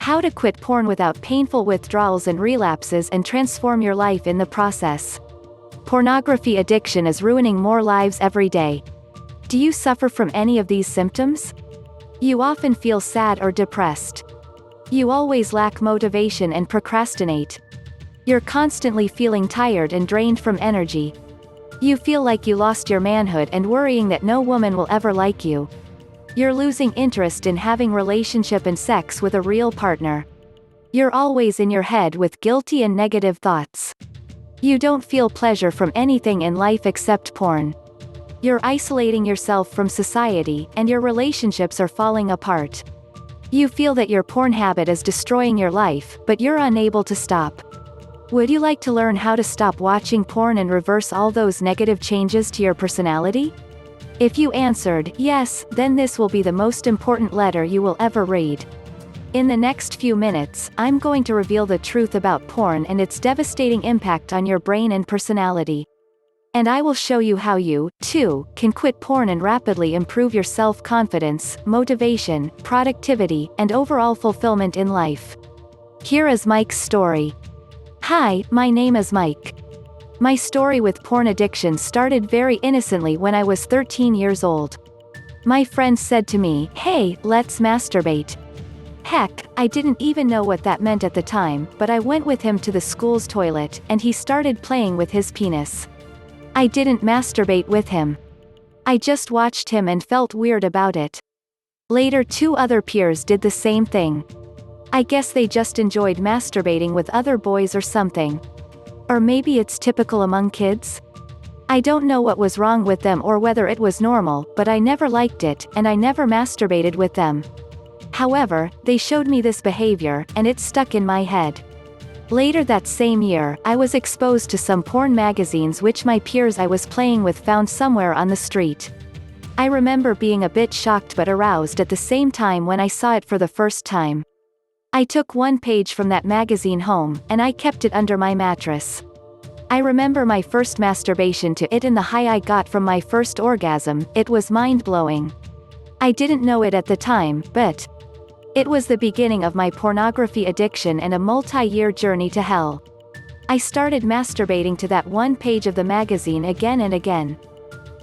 How to quit porn without painful withdrawals and relapses and transform your life in the process. Pornography addiction is ruining more lives every day. Do you suffer from any of these symptoms? You often feel sad or depressed. You always lack motivation and procrastinate. You're constantly feeling tired and drained from energy. You feel like you lost your manhood and worrying that no woman will ever like you. You're losing interest in having relationship and sex with a real partner. You're always in your head with guilty and negative thoughts. You don't feel pleasure from anything in life except porn. You're isolating yourself from society, and your relationships are falling apart. You feel that your porn habit is destroying your life, but you're unable to stop. Would you like to learn how to stop watching porn and reverse all those negative changes to your personality? If you answered yes, then this will be the most important letter you will ever read. In the next few minutes, I'm going to reveal the truth about porn and its devastating impact on your brain and personality. And I will show you how you, too, can quit porn and rapidly improve your self-confidence, motivation, productivity, and overall fulfillment in life. Here is Mike's story. Hi, my name is Mike. My story with porn addiction started very innocently when I was 13 years old. My friend said to me, "Hey, let's masturbate." Heck, I didn't even know what that meant at the time, but I went with him to the school's toilet, and he started playing with his penis. I didn't masturbate with him. I just watched him and felt weird about it. Later 2 other peers did the same thing. I guess they just enjoyed masturbating with other boys or something. Or maybe it's typical among kids? I don't know what was wrong with them or whether it was normal, but I never liked it, and I never masturbated with them. However, they showed me this behavior, and it stuck in my head. Later that same year, I was exposed to some porn magazines which my peers I was playing with found somewhere on the street. I remember being a bit shocked but aroused at the same time when I saw it for the first time. I took one page from that magazine home, and I kept it under my mattress. I remember my first masturbation to it and the high I got from my first orgasm. It was mind-blowing. I didn't know it at the time, but it was the beginning of my pornography addiction and a multi-year journey to hell. I started masturbating to that one page of the magazine again and again.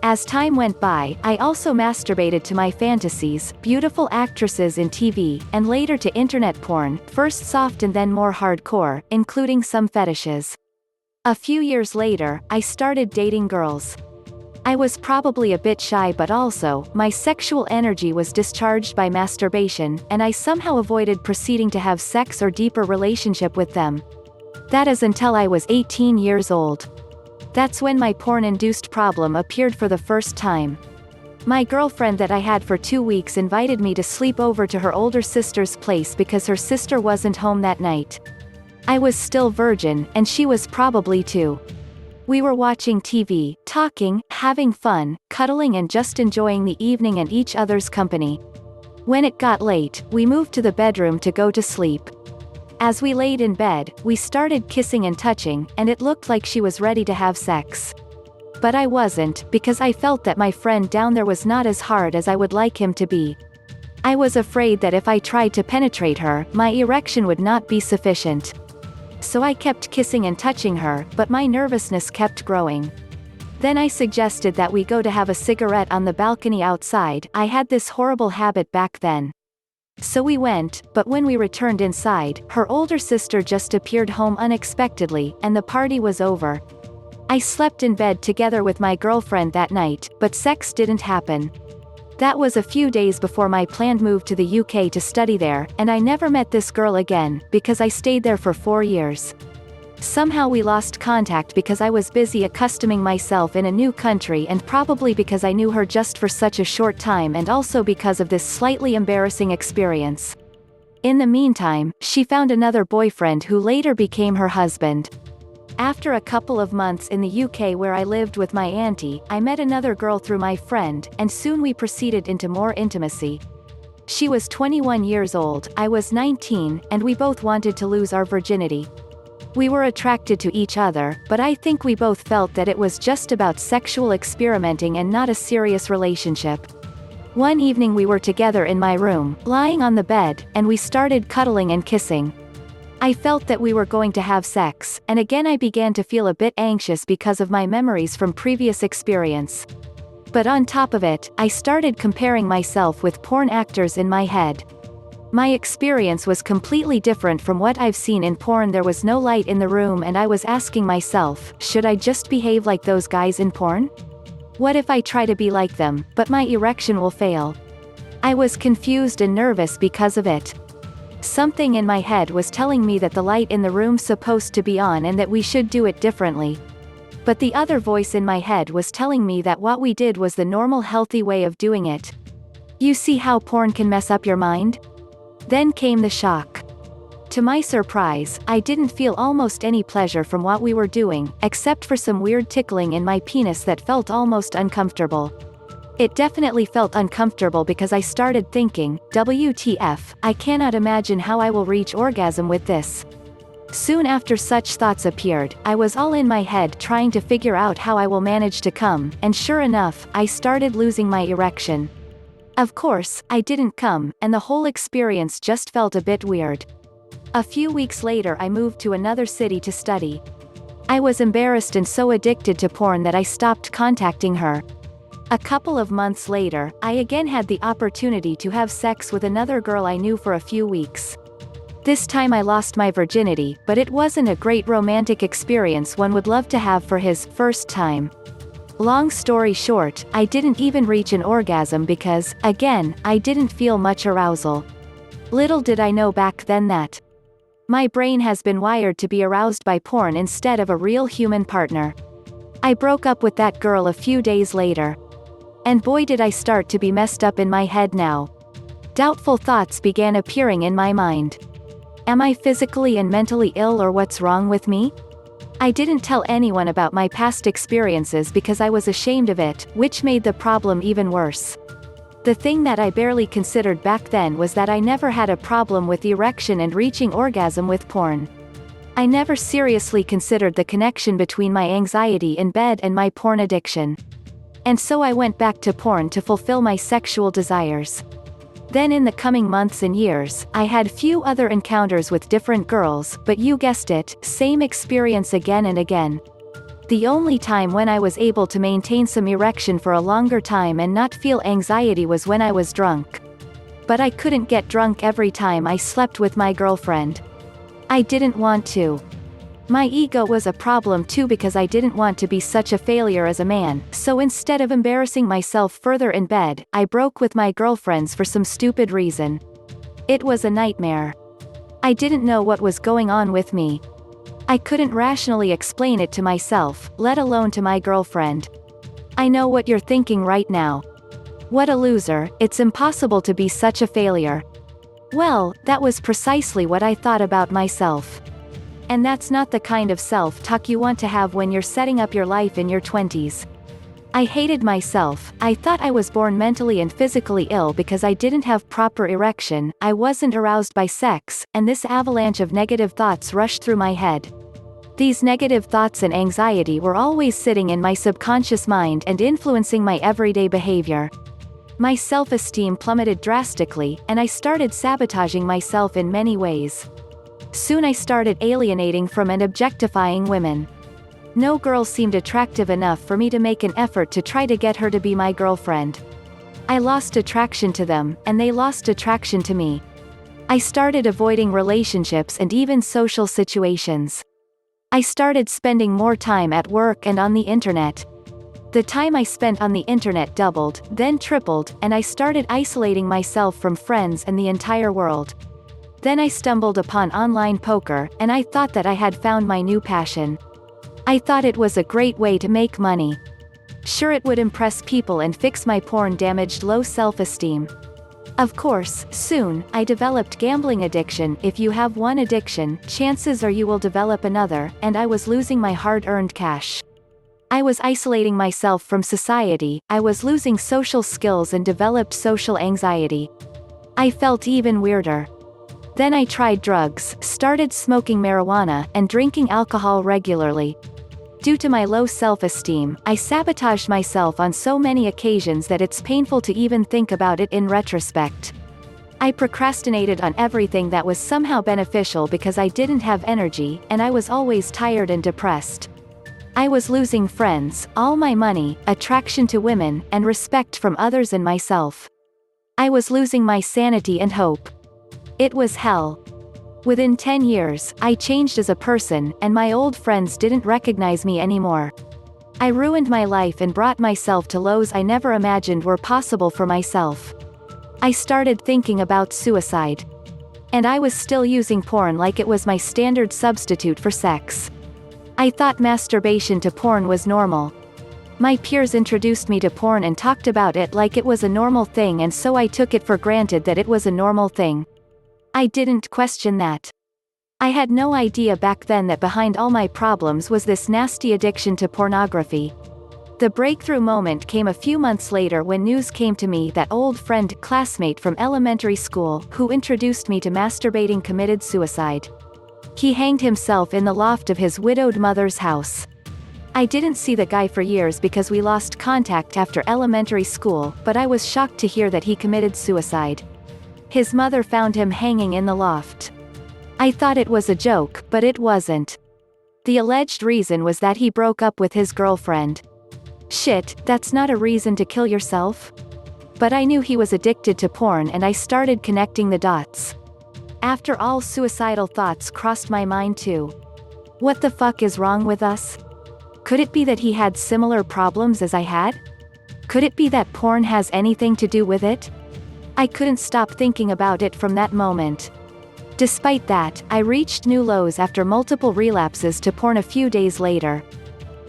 As time went by, I also masturbated to my fantasies, beautiful actresses in TV, and later to internet porn, first soft and then more hardcore, including some fetishes. A few years later, I started dating girls. I was probably a bit shy, but also, my sexual energy was discharged by masturbation, and I somehow avoided proceeding to have sex or deeper relationship with them. That is until I was 18 years old. That's when my porn-induced problem appeared for the first time. My girlfriend that I had for 2 weeks invited me to sleep over to her older sister's place because her sister wasn't home that night. I was still virgin, and she was probably too. We were watching TV, talking, having fun, cuddling and just enjoying the evening and each other's company. When it got late, we moved to the bedroom to go to sleep. As we laid in bed, we started kissing and touching, and it looked like she was ready to have sex. But I wasn't, because I felt that my friend down there was not as hard as I would like him to be. I was afraid that if I tried to penetrate her, my erection would not be sufficient. So I kept kissing and touching her, but my nervousness kept growing. Then I suggested that we go to have a cigarette on the balcony outside. I had this horrible habit back then. So we went, but when we returned inside, her older sister just appeared home unexpectedly, and the party was over. I slept in bed together with my girlfriend that night, but sex didn't happen. That was a few days before my planned move to the UK to study there, and I never met this girl again, because I stayed there for 4 years. Somehow we lost contact because I was busy accustoming myself in a new country, and probably because I knew her just for such a short time, and also because of this slightly embarrassing experience. In the meantime, she found another boyfriend who later became her husband. After a couple of months in the UK where I lived with my auntie, I met another girl through my friend, and soon we proceeded into more intimacy. She was 21 years old, I was 19, and we both wanted to lose our virginity. We were attracted to each other, but I think we both felt that it was just about sexual experimenting and not a serious relationship. One evening we were together in my room, lying on the bed, and we started cuddling and kissing. I felt that we were going to have sex, and again I began to feel a bit anxious because of my memories from previous experience. But on top of it, I started comparing myself with porn actors in my head. My experience was completely different from what I've seen in porn. There was no light in the room and I was asking myself, should I just behave like those guys in porn? What if I try to be like them, but my erection will fail? I was confused and nervous because of it. Something in my head was telling me that the light in the room's supposed to be on and that we should do it differently. But the other voice in my head was telling me that what we did was the normal healthy way of doing it. You see how porn can mess up your mind? Then came the shock. To my surprise, I didn't feel almost any pleasure from what we were doing, except for some weird tickling in my penis that felt almost uncomfortable. It definitely felt uncomfortable because I started thinking, WTF, I cannot imagine how I will reach orgasm with this. Soon after such thoughts appeared, I was all in my head trying to figure out how I will manage to come, and sure enough, I started losing my erection. Of course, I didn't come, and the whole experience just felt a bit weird. A few weeks later I moved to another city to study. I was embarrassed and so addicted to porn that I stopped contacting her. A couple of months later, I again had the opportunity to have sex with another girl I knew for a few weeks. This time I lost my virginity, but it wasn't a great romantic experience one would love to have for his first time. Long story short, I didn't even reach an orgasm because, again, I didn't feel much arousal. Little did I know back then that my brain has been wired to be aroused by porn instead of a real human partner. I broke up with that girl a few days later. And boy did I start to be messed up in my head now. Doubtful thoughts began appearing in my mind. Am I physically and mentally ill or what's wrong with me? I didn't tell anyone about my past experiences because I was ashamed of it, which made the problem even worse. The thing that I barely considered back then was that I never had a problem with erection and reaching orgasm with porn. I never seriously considered the connection between my anxiety in bed and my porn addiction. And so I went back to porn to fulfill my sexual desires. Then in the coming months and years, I had few other encounters with different girls, but you guessed it, same experience again and again. The only time when I was able to maintain some erection for a longer time and not feel anxiety was when I was drunk. But I couldn't get drunk every time I slept with my girlfriend. I didn't want to. My ego was a problem too because I didn't want to be such a failure as a man, so instead of embarrassing myself further in bed, I broke with my girlfriends for some stupid reason. It was a nightmare. I didn't know what was going on with me. I couldn't rationally explain it to myself, let alone to my girlfriend. I know what you're thinking right now. What a loser, it's impossible to be such a failure. Well, that was precisely what I thought about myself. And that's not the kind of self-talk you want to have when you're setting up your life in your 20s. I hated myself. I thought I was born mentally and physically ill because I didn't have proper erection, I wasn't aroused by sex, and this avalanche of negative thoughts rushed through my head. These negative thoughts and anxiety were always sitting in my subconscious mind and influencing my everyday behavior. My self-esteem plummeted drastically, and I started sabotaging myself in many ways. Soon I started alienating from and objectifying women. No girl seemed attractive enough for me to make an effort to try to get her to be my girlfriend. I lost attraction to them, and they lost attraction to me. I started avoiding relationships and even social situations. I started spending more time at work and on the internet. The time I spent on the internet doubled, then tripled, and I started isolating myself from friends and the entire world. Then I stumbled upon online poker, and I thought that I had found my new passion. I thought it was a great way to make money. Sure, it would impress people and fix my porn-damaged low self-esteem. Of course, soon, I developed gambling addiction. If you have one addiction, chances are you will develop another, and I was losing my hard-earned cash. I was isolating myself from society, I was losing social skills and developed social anxiety. I felt even weirder. Then I tried drugs, started smoking marijuana, and drinking alcohol regularly. Due to my low self-esteem, I sabotaged myself on so many occasions that it's painful to even think about it in retrospect. I procrastinated on everything that was somehow beneficial because I didn't have energy, and I was always tired and depressed. I was losing friends, all my money, attraction to women, and respect from others and myself. I was losing my sanity and hope. It was hell. Within 10 years, I changed as a person, and my old friends didn't recognize me anymore. I ruined my life and brought myself to lows I never imagined were possible for myself. I started thinking about suicide. And I was still using porn like it was my standard substitute for sex. I thought masturbation to porn was normal. My peers introduced me to porn and talked about it like it was a normal thing, and so I took it for granted that it was a normal thing. I didn't question that. I had no idea back then that behind all my problems was this nasty addiction to pornography. The breakthrough moment came a few months later when news came to me that old friend, classmate from elementary school, who introduced me to masturbating, committed suicide. He hanged himself in the loft of his widowed mother's house. I didn't see the guy for years because we lost contact after elementary school, but I was shocked to hear that he committed suicide. His mother found him hanging in the loft. I thought it was a joke, but it wasn't. The alleged reason was that he broke up with his girlfriend. Shit, that's not a reason to kill yourself? But I knew he was addicted to porn, and I started connecting the dots. After all, suicidal thoughts crossed my mind too. What the fuck is wrong with us? Could it be that he had similar problems as I had? Could it be that porn has anything to do with it? I couldn't stop thinking about it from that moment. Despite that, I reached new lows after multiple relapses to porn a few days later.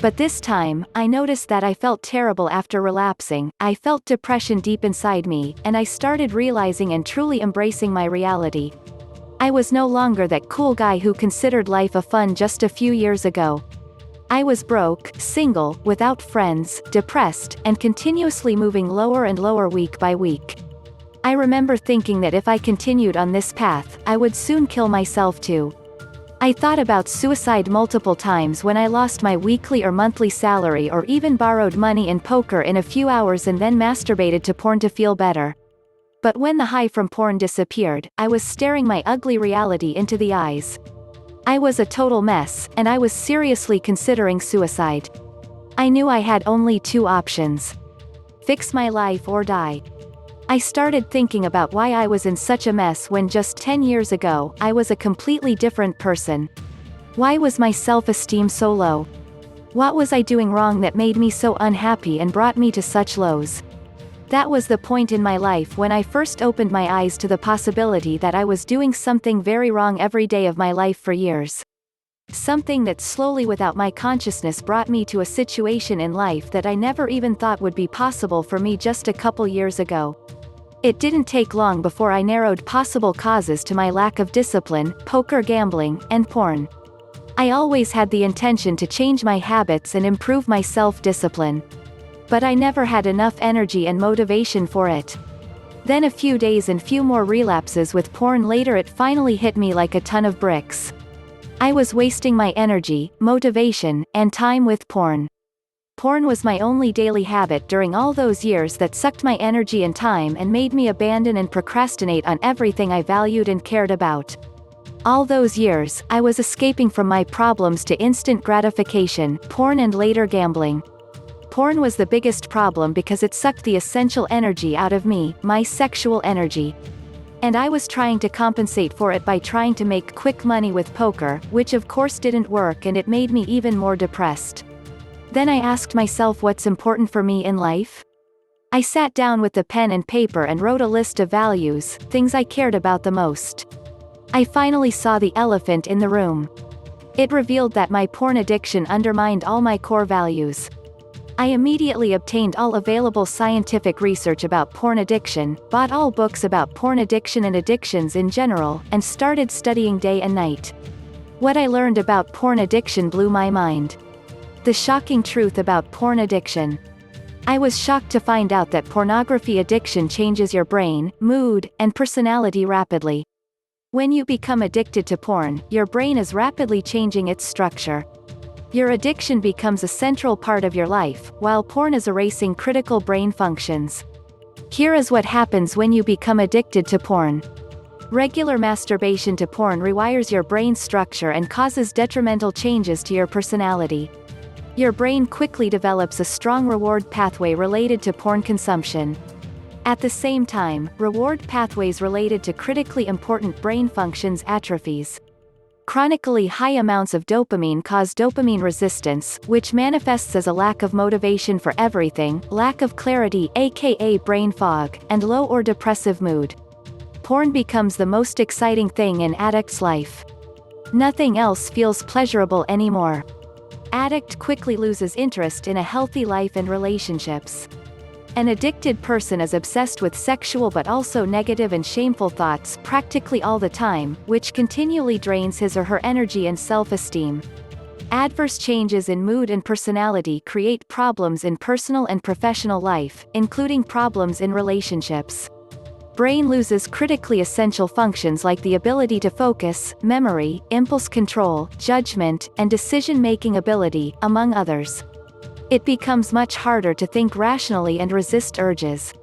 But this time, I noticed that I felt terrible after relapsing. I felt depression deep inside me, and I started realizing and truly embracing my reality. I was no longer that cool guy who considered life a fun just a few years ago. I was broke, single, without friends, depressed, and continuously moving lower and lower week by week. I remember thinking that if I continued on this path, I would soon kill myself too. I thought about suicide multiple times when I lost my weekly or monthly salary, or even borrowed money in poker in a few hours and then masturbated to porn to feel better. But when the high from porn disappeared, I was staring my ugly reality into the eyes. I was a total mess, and I was seriously considering suicide. I knew I had only two options: fix my life or die. I started thinking about why I was in such a mess when just 10 years ago, I was a completely different person. Why was my self-esteem so low? What was I doing wrong that made me so unhappy and brought me to such lows? That was the point in my life when I first opened my eyes to the possibility that I was doing something very wrong every day of my life for years. Something that slowly, without my consciousness, brought me to a situation in life that I never even thought would be possible for me just a couple years ago. It didn't take long before I narrowed possible causes to my lack of discipline, poker gambling, and porn. I always had the intention to change my habits and improve my self-discipline. But I never had enough energy and motivation for it. Then a few days and few more relapses with porn later, it finally hit me like a ton of bricks. I was wasting my energy, motivation, and time with porn. Porn was my only daily habit during all those years that sucked my energy and time and made me abandon and procrastinate on everything I valued and cared about. All those years, I was escaping from my problems to instant gratification, porn, and later gambling. Porn was the biggest problem because it sucked the essential energy out of me, my sexual energy. And I was trying to compensate for it by trying to make quick money with poker, which of course didn't work, and it made me even more depressed. Then I asked myself, what's important for me in life? I sat down with the pen and paper and wrote a list of values, things I cared about the most. I finally saw the elephant in the room. It revealed that my porn addiction undermined all my core values. I immediately obtained all available scientific research about porn addiction, bought all books about porn addiction and addictions in general, and started studying day and night. What I learned about porn addiction blew my mind. The shocking truth about porn addiction. I was shocked to find out that pornography addiction changes your brain, mood, and personality rapidly. When you become addicted to porn, your brain is rapidly changing its structure. Your addiction becomes a central part of your life, while porn is erasing critical brain functions. Here is what happens when you become addicted to porn. Regular masturbation to porn rewires your brain structure and causes detrimental changes to your personality. Your brain quickly develops a strong reward pathway related to porn consumption. At the same time, reward pathways related to critically important brain functions atrophies. Chronically high amounts of dopamine cause dopamine resistance, which manifests as a lack of motivation for everything, lack of clarity aka brain fog, and low or depressive mood. Porn becomes the most exciting thing in addict's life. Nothing else feels pleasurable anymore. Addict quickly loses interest in a healthy life and relationships. An addicted person is obsessed with sexual but also negative and shameful thoughts practically all the time, which continually drains his or her energy and self-esteem. Adverse changes in mood and personality create problems in personal and professional life, including problems in relationships. Brain loses critically essential functions like the ability to focus, memory, impulse control, judgment, and decision-making ability, among others. It becomes much harder to think rationally and resist urges.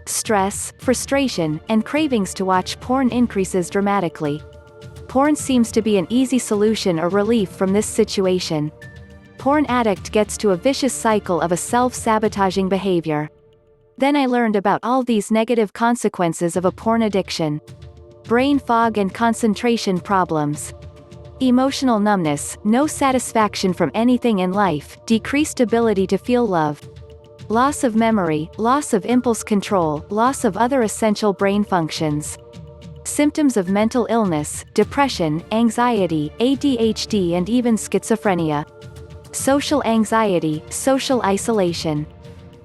Stress, frustration, and cravings to watch porn increases dramatically. Porn seems to be an easy solution or relief from this situation. Porn addict gets to a vicious cycle of a self-sabotaging behavior. Then I learned about all these negative consequences of a porn addiction. Brain fog and concentration problems. Emotional numbness, no satisfaction from anything in life, decreased ability to feel love. Loss of memory, loss of impulse control, loss of other essential brain functions. Symptoms of mental illness, depression, anxiety, ADHD and even schizophrenia. Social anxiety, social isolation.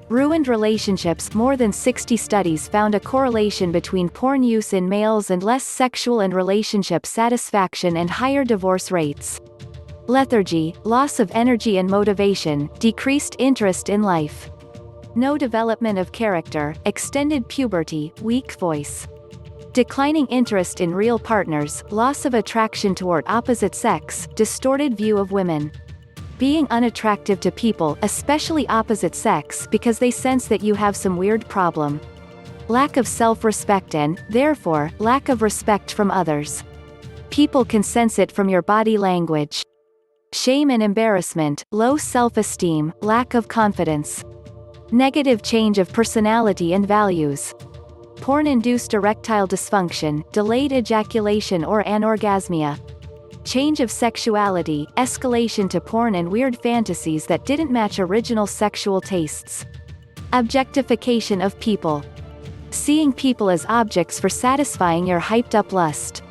Ruined relationships. More than 60 studies found a correlation between porn use in males and less sexual and relationship satisfaction and higher divorce rates. Lethargy, loss of energy and motivation, decreased interest in life. No development of character, extended puberty, weak voice. Declining interest in real partners, loss of attraction toward opposite sex, distorted view of women. Being unattractive to people, especially opposite sex, because they sense that you have some weird problem. Lack of self-respect and, therefore, lack of respect from others. People can sense it from your body language. Shame and embarrassment, low self-esteem, lack of confidence. Negative change of personality and values. Porn-induced erectile dysfunction, delayed ejaculation or anorgasmia. Change of sexuality, escalation to porn and weird fantasies that didn't match original sexual tastes. Objectification of people. Seeing people as objects for satisfying your hyped-up lust.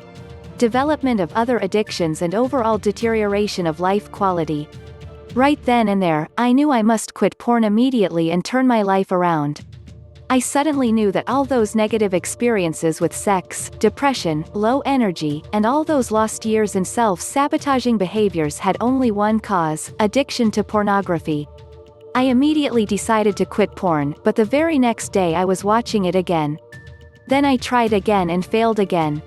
Development of other addictions and overall deterioration of life quality. Right then and there, I knew I must quit porn immediately and turn my life around. I suddenly knew that all those negative experiences with sex, depression, low energy, and all those lost years in self-sabotaging behaviors had only one cause: addiction to pornography. I immediately decided to quit porn, but the very next day I was watching it again. Then I tried again and failed again.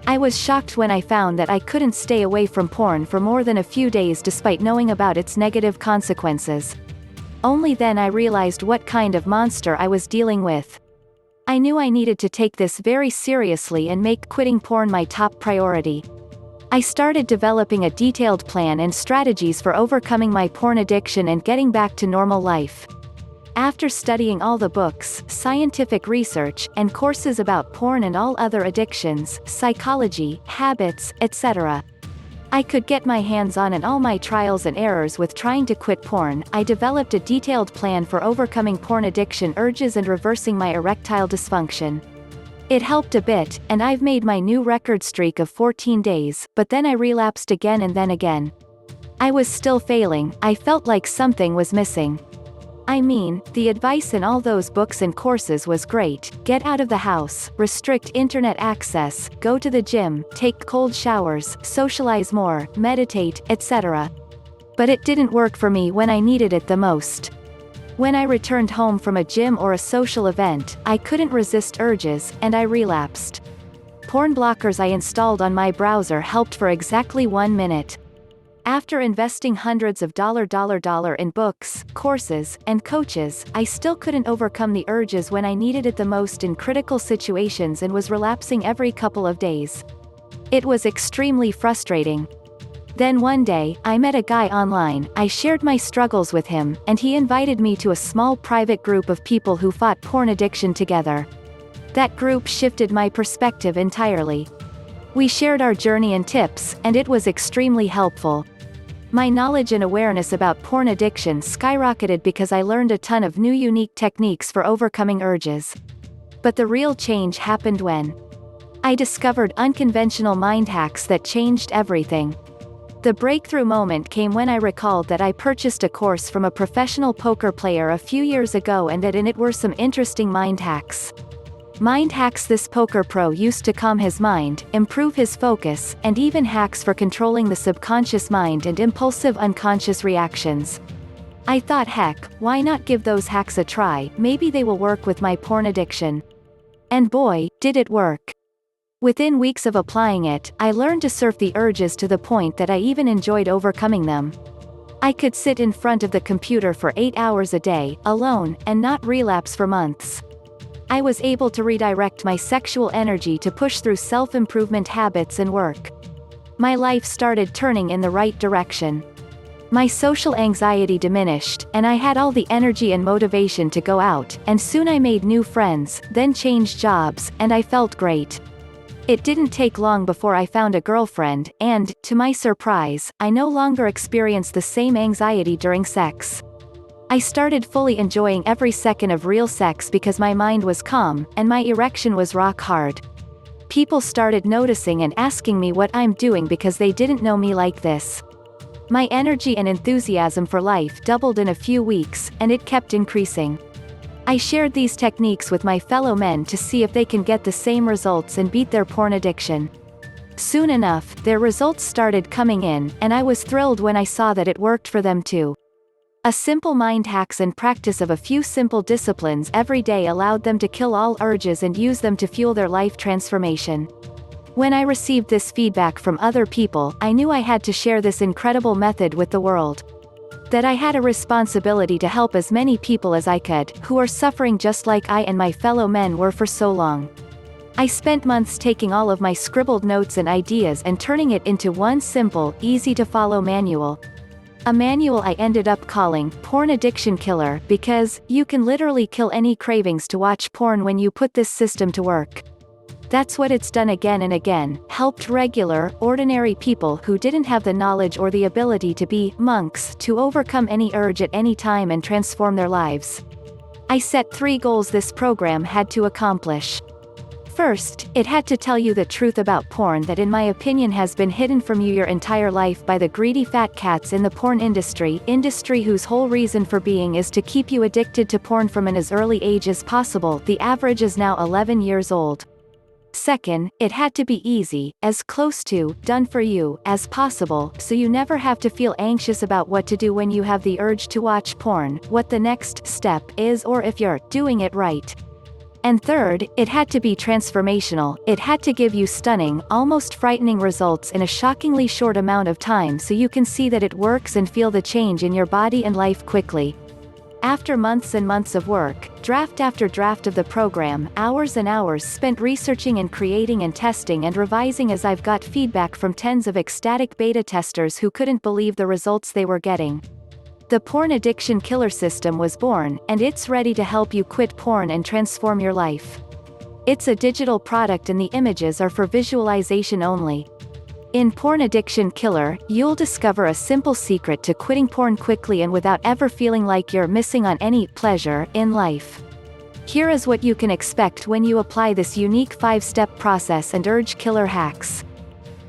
I was shocked when I found that I couldn't stay away from porn for more than a few days despite knowing about its negative consequences. Only then I realized what kind of monster I was dealing with. I knew I needed to take this very seriously and make quitting porn my top priority. I started developing a detailed plan and strategies for overcoming my porn addiction and getting back to normal life. After studying all the books, scientific research, and courses about porn and all other addictions, psychology, habits, etc., I could get my hands on, and all my trials and errors with trying to quit porn, I developed a detailed plan for overcoming porn addiction urges and reversing my erectile dysfunction. It helped a bit, and I've made my new record streak of 14 days, but then I relapsed again and then again. I was still failing. I felt like something was missing. I mean, the advice in all those books and courses was great: get out of the house, restrict internet access, go to the gym, take cold showers, socialize more, meditate, etc. But it didn't work for me when I needed it the most. When I returned home from a gym or a social event, I couldn't resist urges, and I relapsed. Porn blockers I installed on my browser helped for exactly 1 minute. After investing hundreds of dollar in books, courses, and coaches, I still couldn't overcome the urges when I needed it the most in critical situations and was relapsing every couple of days. It was extremely frustrating. Then one day, I met a guy online, I shared my struggles with him, and he invited me to a small private group of people who fought porn addiction together. That group shifted my perspective entirely. We shared our journey and tips, and it was extremely helpful. My knowledge and awareness about porn addiction skyrocketed because I learned a ton of new unique techniques for overcoming urges. But the real change happened when I discovered unconventional mind hacks that changed everything. The breakthrough moment came when I recalled that I purchased a course from a professional poker player a few years ago and that in it were some interesting mind hacks. Mind hacks this poker pro used to calm his mind, improve his focus, and even hacks for controlling the subconscious mind and impulsive unconscious reactions. I thought, heck, why not give those hacks a try, maybe they will work with my porn addiction. And boy, did it work. Within weeks of applying it, I learned to surf the urges to the point that I even enjoyed overcoming them. I could sit in front of the computer for 8 hours a day, alone, and not relapse for months. I was able to redirect my sexual energy to push through self-improvement habits and work. My life started turning in the right direction. My social anxiety diminished, and I had all the energy and motivation to go out, and soon I made new friends, then changed jobs, and I felt great. It didn't take long before I found a girlfriend, and, to my surprise, I no longer experienced the same anxiety during sex. I started fully enjoying every second of real sex because my mind was calm, and my erection was rock hard. People started noticing and asking me what I'm doing because they didn't know me like this. My energy and enthusiasm for life doubled in a few weeks, and it kept increasing. I shared these techniques with my fellow men to see if they can get the same results and beat their porn addiction. Soon enough, their results started coming in, and I was thrilled when I saw that it worked for them too. A simple mind hacks and practice of a few simple disciplines every day allowed them to kill all urges and use them to fuel their life transformation. When I received this feedback from other people, I knew I had to share this incredible method with the world. That I had a responsibility to help as many people as I could, who are suffering just like I and my fellow men were for so long. I spent months taking all of my scribbled notes and ideas and turning it into one simple, easy-to-follow manual. A manual I ended up calling Porn Addiction Killer because you can literally kill any cravings to watch porn when you put this system to work. That's what it's done again and again, helped regular, ordinary people who didn't have the knowledge or the ability to be monks to overcome any urge at any time and transform their lives. I set 3 goals this program had to accomplish. First, it had to tell you the truth about porn that in my opinion has been hidden from you your entire life by the greedy fat cats in the porn industry whose whole reason for being is to keep you addicted to porn from an as early age as possible. The average is now 11 years old. Second, it had to be easy, as close to, done for you, as possible, so you never have to feel anxious about what to do when you have the urge to watch porn, what the next step is or if you're doing it right. And third, it had to be transformational, it had to give you stunning, almost frightening results in a shockingly short amount of time so you can see that it works and feel the change in your body and life quickly. After months and months of work, draft after draft of the program, hours and hours spent researching and creating and testing and revising as I've got feedback from tens of ecstatic beta testers who couldn't believe the results they were getting. The Porn Addiction Killer system was born, and it's ready to help you quit porn and transform your life. It's a digital product and the images are for visualization only. In Porn Addiction Killer, you'll discover a simple secret to quitting porn quickly and without ever feeling like you're missing on any pleasure in life. Here is what you can expect when you apply this unique 5-step process and urge killer hacks.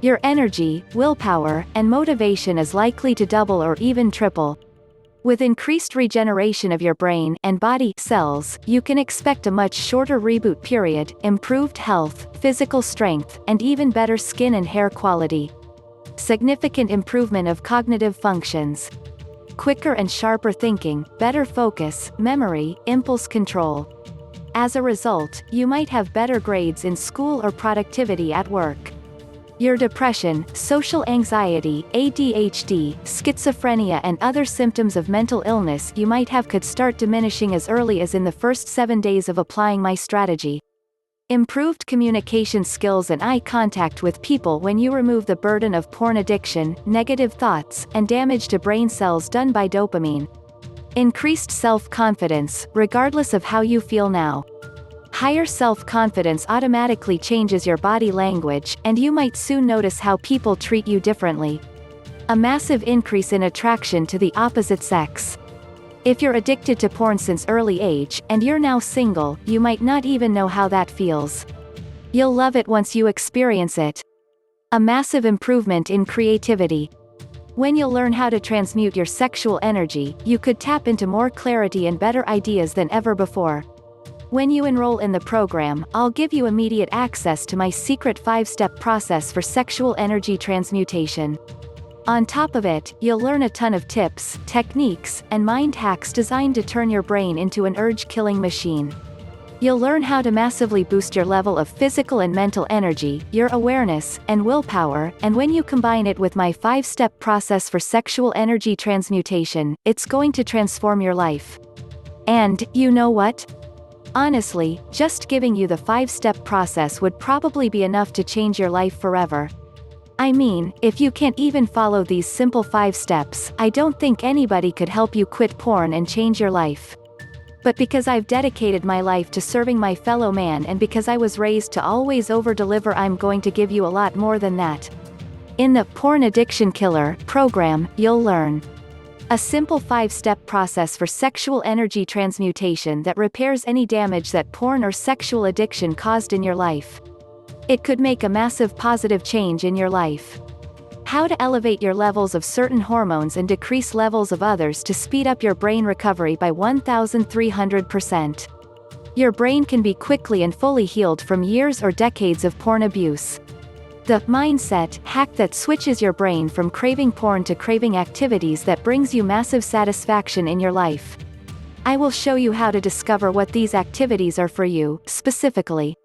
Your energy, willpower, and motivation is likely to double or even triple. With increased regeneration of your brain and body cells, you can expect a much shorter reboot period, improved health, physical strength, and even better skin and hair quality. Significant improvement of cognitive functions. Quicker and sharper thinking, better focus, memory, impulse control. As a result, you might have better grades in school or productivity at work. Your depression, social anxiety, ADHD, schizophrenia and other symptoms of mental illness you might have could start diminishing as early as in the first 7 days of applying my strategy. Improved communication skills and eye contact with people when you remove the burden of porn addiction, negative thoughts, and damage to brain cells done by dopamine. Increased self-confidence, regardless of how you feel now. Higher self-confidence automatically changes your body language, and you might soon notice how people treat you differently. A massive increase in attraction to the opposite sex. If you're addicted to porn since early age, and you're now single, you might not even know how that feels. You'll love it once you experience it. A massive improvement in creativity. When you'll learn how to transmute your sexual energy, you could tap into more clarity and better ideas than ever before. When you enroll in the program, I'll give you immediate access to my secret 5-step process for sexual energy transmutation. On top of it, you'll learn a ton of tips, techniques, and mind hacks designed to turn your brain into an urge-killing machine. You'll learn how to massively boost your level of physical and mental energy, your awareness, and willpower, and when you combine it with my 5-step process for sexual energy transmutation, it's going to transform your life. And, you know what? Honestly, just giving you the 5-step process would probably be enough to change your life forever. I mean, if you can't even follow these simple 5 steps, I don't think anybody could help you quit porn and change your life. But because I've dedicated my life to serving my fellow man and because I was raised to always over-deliver, I'm going to give you a lot more than that. In the Porn Addiction Killer program, you'll learn a simple 5-step process for sexual energy transmutation that repairs any damage that porn or sexual addiction caused in your life. It could make a massive positive change in your life. How to elevate your levels of certain hormones and decrease levels of others to speed up your brain recovery by 1,300%. Your brain can be quickly and fully healed from years or decades of porn abuse. The mindset hack that switches your brain from craving porn to craving activities that brings you massive satisfaction in your life. I will show you how to discover what these activities are for you, specifically.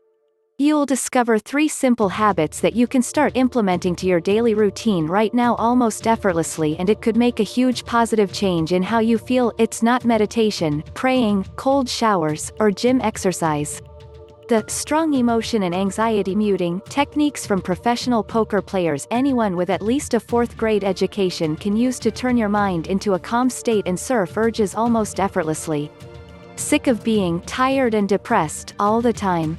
You'll discover 3 simple habits that you can start implementing to your daily routine right now almost effortlessly, and it could make a huge positive change in how you feel. It's not meditation, praying, cold showers, or gym exercise. The strong emotion and anxiety muting techniques from professional poker players anyone with at least a 4th grade education can use to turn your mind into a calm state and surf urges almost effortlessly. Sick of being tired and depressed all the time?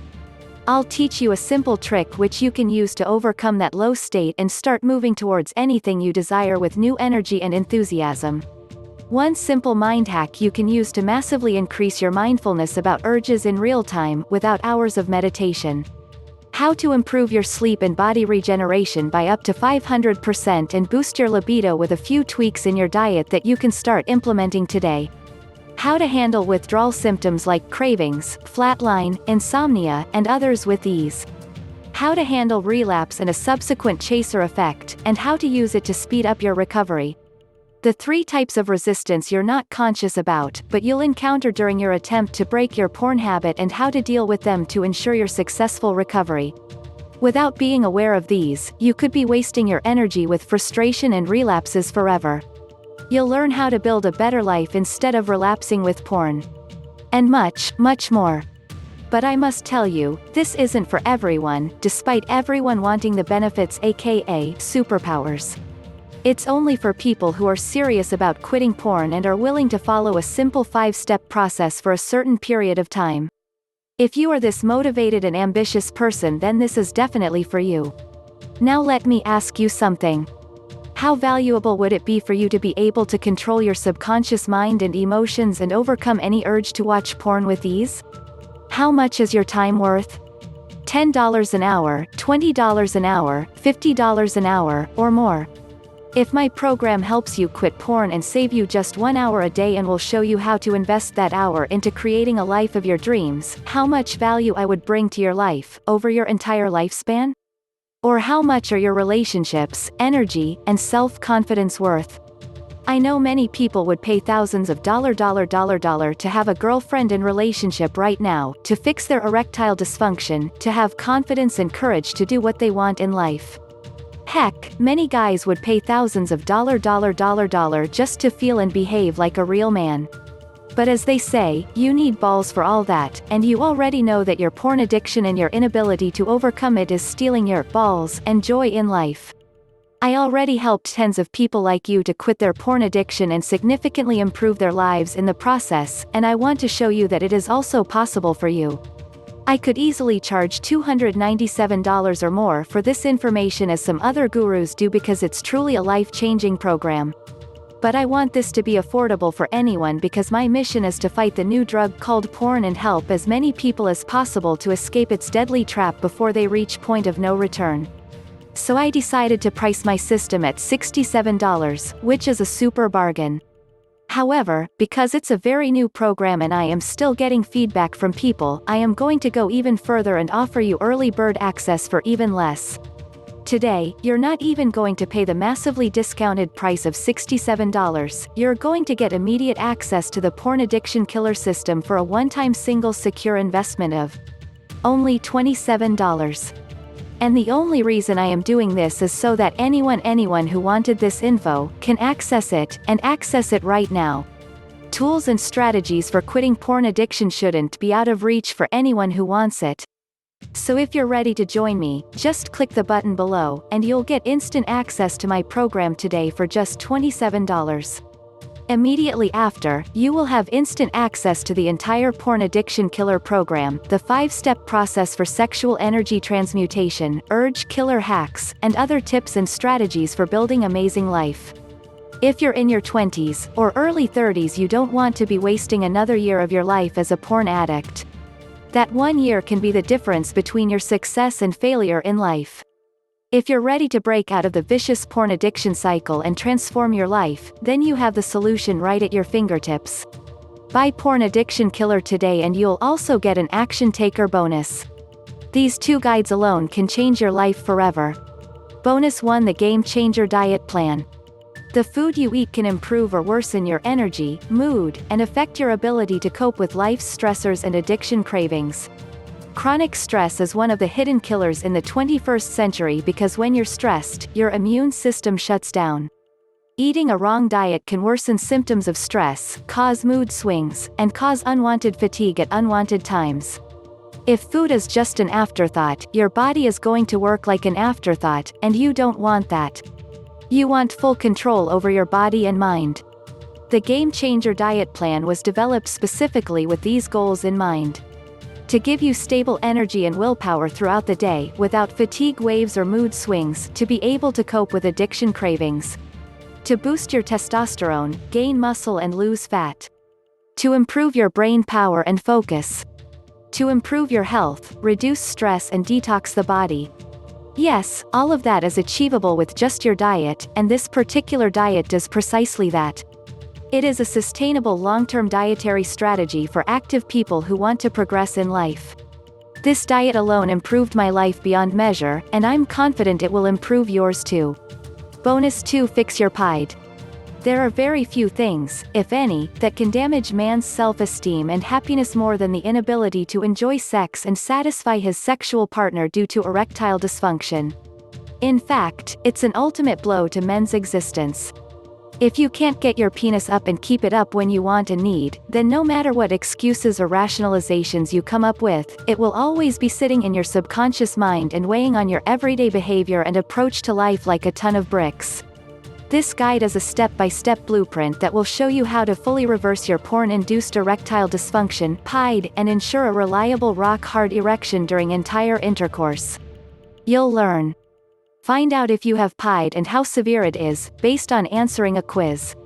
I'll teach you a simple trick which you can use to overcome that low state and start moving towards anything you desire with new energy and enthusiasm. One simple mind hack you can use to massively increase your mindfulness about urges in real time without hours of meditation. How to improve your sleep and body regeneration by up to 500% and boost your libido with a few tweaks in your diet that you can start implementing today. How to handle withdrawal symptoms like cravings, flatline, insomnia, and others with ease. How to handle relapse and a subsequent chaser effect, and how to use it to speed up your recovery. The 3 types of resistance you're not conscious about, but you'll encounter during your attempt to break your porn habit and how to deal with them to ensure your successful recovery. Without being aware of these, you could be wasting your energy with frustration and relapses forever. You'll learn how to build a better life instead of relapsing with porn. And much, much more. But I must tell you, this isn't for everyone, despite everyone wanting the benefits, aka superpowers. It's only for people who are serious about quitting porn and are willing to follow a simple 5-step process for a certain period of time. If you are this motivated and ambitious person, then this is definitely for you. Now let me ask you something. How valuable would it be for you to be able to control your subconscious mind and emotions and overcome any urge to watch porn with ease? How much is your time worth? $10 an hour, $20 an hour, $50 an hour, or more? If my program helps you quit porn and save you just 1 hour a day and will show you how to invest that hour into creating a life of your dreams, how much value I would bring to your life, over your entire lifespan? Or how much are your relationships, energy, and self-confidence worth? I know many people would pay thousands of dollars to have a girlfriend and relationship right now, to fix their erectile dysfunction, to have confidence and courage to do what they want in life. Heck, many guys would pay thousands of dollar just to feel and behave like a real man. But as they say, you need balls for all that, and you already know that your porn addiction and your inability to overcome it is stealing your balls and joy in life. I already helped tens of people like you to quit their porn addiction and significantly improve their lives in the process, and I want to show you that it is also possible for you. I could easily charge $297 or more for this information as some other gurus do because it's truly a life-changing program. But I want this to be affordable for anyone because my mission is to fight the new drug called porn and help as many people as possible to escape its deadly trap before they reach point of no return. So I decided to price my system at $67, which is a super bargain. However, because it's a very new program and I am still getting feedback from people, I am going to go even further and offer you early bird access for even less. Today, you're not even going to pay the massively discounted price of $67, you're going to get immediate access to the Porn Addiction Killer system for a one-time single secure investment of only $27. And the only reason I am doing this is so that anyone who wanted this info, can access it, and access it right now. Tools and strategies for quitting porn addiction shouldn't be out of reach for anyone who wants it. So if you're ready to join me, just click the button below, and you'll get instant access to my program today for just $27. Immediately after, you will have instant access to the entire Porn Addiction Killer program, the 5-step process for sexual energy transmutation, urge killer hacks, and other tips and strategies for building amazing life. If you're in your 20s, or early 30s, you don't want to be wasting another year of your life as a porn addict. That 1 year can be the difference between your success and failure in life. If you're ready to break out of the vicious porn addiction cycle and transform your life, then you have the solution right at your fingertips. Buy Porn Addiction Killer today and you'll also get an action taker bonus. These 2 guides alone can change your life forever. Bonus 1: the Game Changer Diet Plan. The food you eat can improve or worsen your energy, mood, and affect your ability to cope with life's stressors and addiction cravings. Chronic stress is one of the hidden killers in the 21st century because when you're stressed, your immune system shuts down. Eating a wrong diet can worsen symptoms of stress, cause mood swings, and cause unwanted fatigue at unwanted times. If food is just an afterthought, your body is going to work like an afterthought, and you don't want that. You want full control over your body and mind. The Game Changer Diet Plan was developed specifically with these goals in mind. To give you stable energy and willpower throughout the day, without fatigue waves or mood swings, to be able to cope with addiction cravings. To boost your testosterone, gain muscle and lose fat. To improve your brain power and focus. To improve your health, reduce stress and detox the body. Yes, all of that is achievable with just your diet, and this particular diet does precisely that. It is a sustainable long-term dietary strategy for active people who want to progress in life. This diet alone improved my life beyond measure, and I'm confident it will improve yours too. Bonus 2: Fix Your PIDE. There are very few things, if any, that can damage man's self-esteem and happiness more than the inability to enjoy sex and satisfy his sexual partner due to erectile dysfunction. In fact, it's an ultimate blow to men's existence. If you can't get your penis up and keep it up when you want and need, then no matter what excuses or rationalizations you come up with, it will always be sitting in your subconscious mind and weighing on your everyday behavior and approach to life like a ton of bricks. This guide is a step-by-step blueprint that will show you how to fully reverse your porn-induced erectile dysfunction (PIDE) and ensure a reliable rock-hard erection during entire intercourse. You'll learn. Find out if you have PIDE and how severe it is, based on answering a quiz.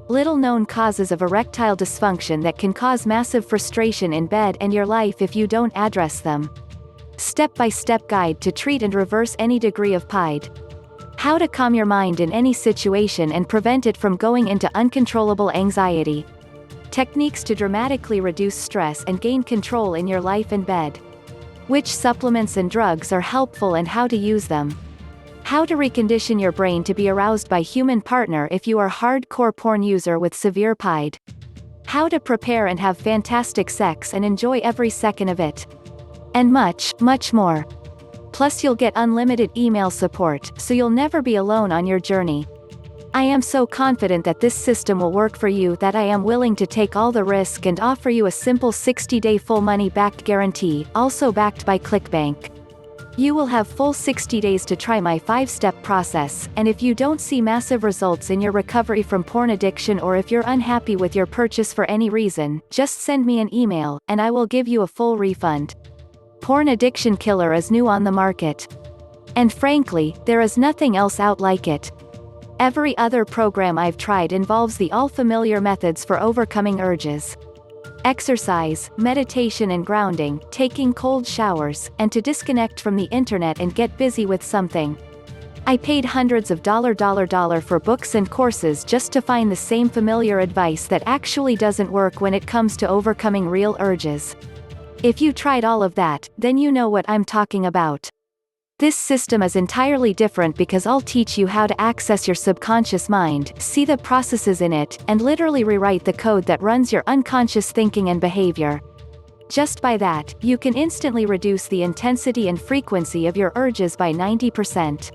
Little-known causes of erectile dysfunction that can cause massive frustration in bed and your life if you don't address them. Step-by-step guide to treat and reverse any degree of PIDE. How to calm your mind in any situation and prevent it from going into uncontrollable anxiety. Techniques to dramatically reduce stress and gain control in your life and bed. Which supplements and drugs are helpful and how to use them. How to recondition your brain to be aroused by human partner if you are hardcore porn user with severe PIDE. How to prepare and have fantastic sex and enjoy every second of it. And much, much more. Plus you'll get unlimited email support, so you'll never be alone on your journey. I am so confident that this system will work for you that I am willing to take all the risk and offer you a simple 60-day full money-back guarantee, also backed by ClickBank. You will have full 60 days to try my 5-step process, and if you don't see massive results in your recovery from porn addiction, or if you're unhappy with your purchase for any reason, just send me an email, and I will give you a full refund. Porn Addiction Killer is new on the market. And frankly, there is nothing else out like it. Every other program I've tried involves the all-familiar methods for overcoming urges. Exercise, meditation and grounding, taking cold showers, and to disconnect from the internet and get busy with something. I paid hundreds of dollars for books and courses just to find the same familiar advice that actually doesn't work when it comes to overcoming real urges. If you tried all of that, then you know what I'm talking about. This system is entirely different because I'll teach you how to access your subconscious mind, see the processes in it, and literally rewrite the code that runs your unconscious thinking and behavior. Just by that, you can instantly reduce the intensity and frequency of your urges by 90%.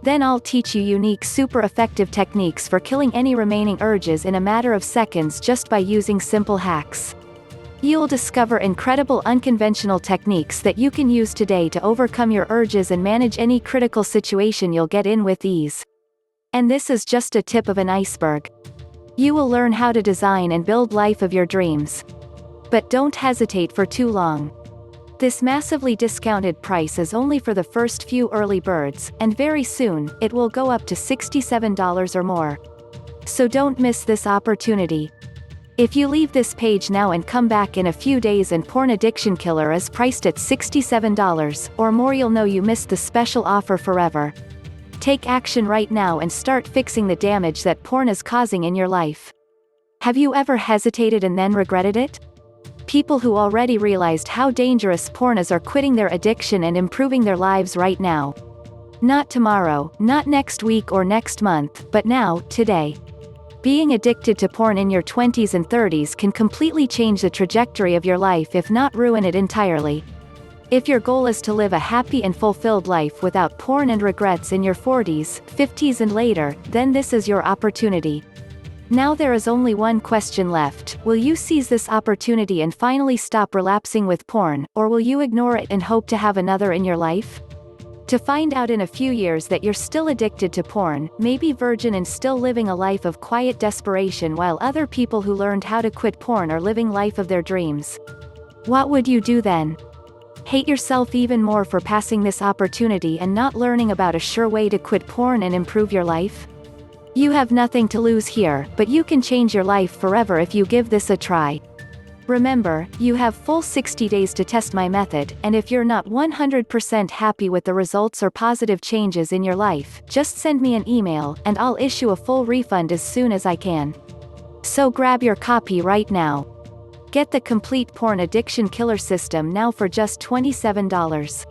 Then I'll teach you unique super effective techniques for killing any remaining urges in a matter of seconds just by using simple hacks. You'll discover incredible unconventional techniques that you can use today to overcome your urges and manage any critical situation you'll get in with ease. And this is just a tip of an iceberg. You will learn how to design and build life of your dreams. But don't hesitate for too long. This massively discounted price is only for the first few early birds, and very soon, it will go up to $67 or more. So don't miss this opportunity. If you leave this page now and come back in a few days and Porn Addiction Killer is priced at $67 or more, you'll know you missed the special offer forever. Take action right now and start fixing the damage that porn is causing in your life. Have you ever hesitated and then regretted it? People who already realized how dangerous porn is are quitting their addiction and improving their lives right now. Not tomorrow, not next week or next month, but now, today. Being addicted to porn in your 20s and 30s can completely change the trajectory of your life, if not ruin it entirely. If your goal is to live a happy and fulfilled life without porn and regrets in your 40s, 50s and later, then this is your opportunity. Now there is only one question left: will you seize this opportunity and finally stop relapsing with porn, or will you ignore it and hope to have another in your life? To find out in a few years that you're still addicted to porn, maybe virgin and still living a life of quiet desperation while other people who learned how to quit porn are living life of their dreams. What would you do then? Hate yourself even more for passing this opportunity and not learning about a sure way to quit porn and improve your life? You have nothing to lose here, but you can change your life forever if you give this a try. Remember, you have full 60 days to test my method, and if you're not 100% happy with the results or positive changes in your life, just send me an email, and I'll issue a full refund as soon as I can. So grab your copy right now. Get the complete Porn Addiction Killer system now for just $27.